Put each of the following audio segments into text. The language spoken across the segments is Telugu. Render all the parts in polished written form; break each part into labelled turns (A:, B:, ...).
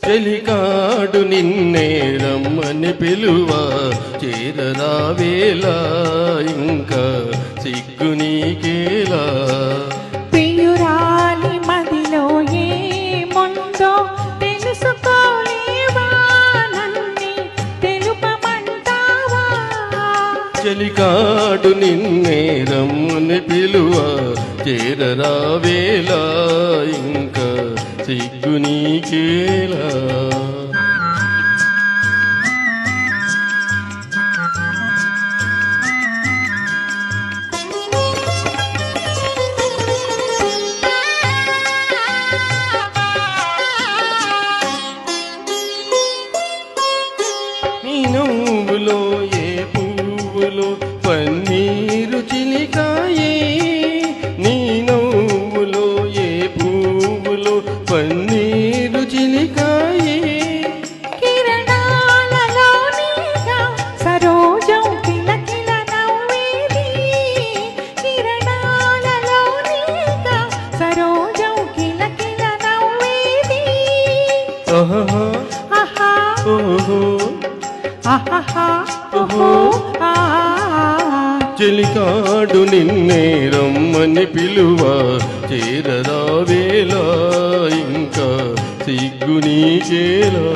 A: చెలికాడు నిన్నే రమ్మని పిలువ చేరరావేలా ఇంకా సిగ్గు నీకేలా
B: ప్రియురాలి మదిలో ఏముందో తెలుసుకోలేవా నన్ను తెలుపమంటావా
A: చెలికాడు నిన్నే రమ్మని పిలువ చేరరావేలా ఇంకా సిగ్గు నీకేలా నీ నవ్వులో ఏ పువ్వులో పన్నీరు చిలికాయే నీ నవ్వులో ఏ పువ్వులో పన్నీరు చిలికాయే
B: కిరణాలలో నీగా సరోజం కిలకిల నవ్వేది కిరణాలలో నీగా సరోజం కిలకిల నవ్వేది
A: ఆహా
B: ఆహా
A: ఓహో
B: ఆహా ఓహో
A: చెలికాడు నిన్నే రమ్మని పిలువ చేరరావేలా ఇంకా సిగ్గు నీకేలా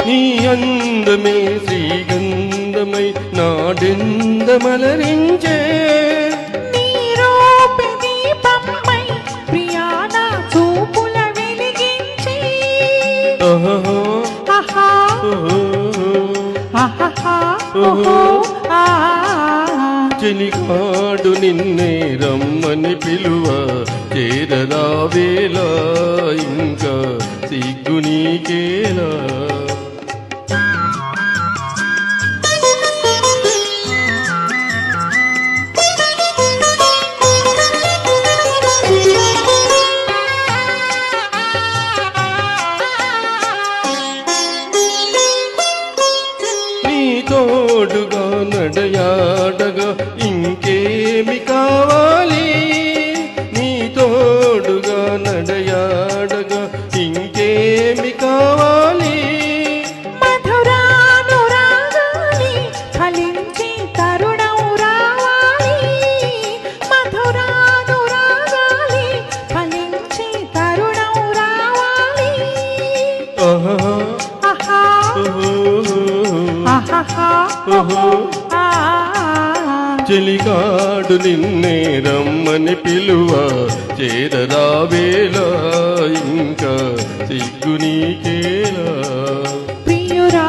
A: నీ అందమే శ్రీగంధమై నాడెందమలరించే
B: నీ రూపే దీపమై ప్రియానా చూపుల వెలిగించి
A: ఆహా
B: ఆహా ఆహా ఓహో
A: చెలికాడు నిన్నే రమ్మని పిలువ చేరరావేలా ఇంకా సిగ్గు నీకేలా తోడుగా నడయాడగా ఇంకేమి కావాలి నీ తోడుగా నడయాడగా ఇంకేమి కావాలి
B: మధురానురాగాలి ఫలించి తరుణం రావాలి మధురానురాగాలి ఫలించి తరుణం రావాలి
A: ఆహా
B: ఆహా
A: ఓహో చెలికాడు నిన్నే రమ్మని పిలువ చేరరావేలా ఇంకా సిగ్గు నీకేలా
B: ప్రియురా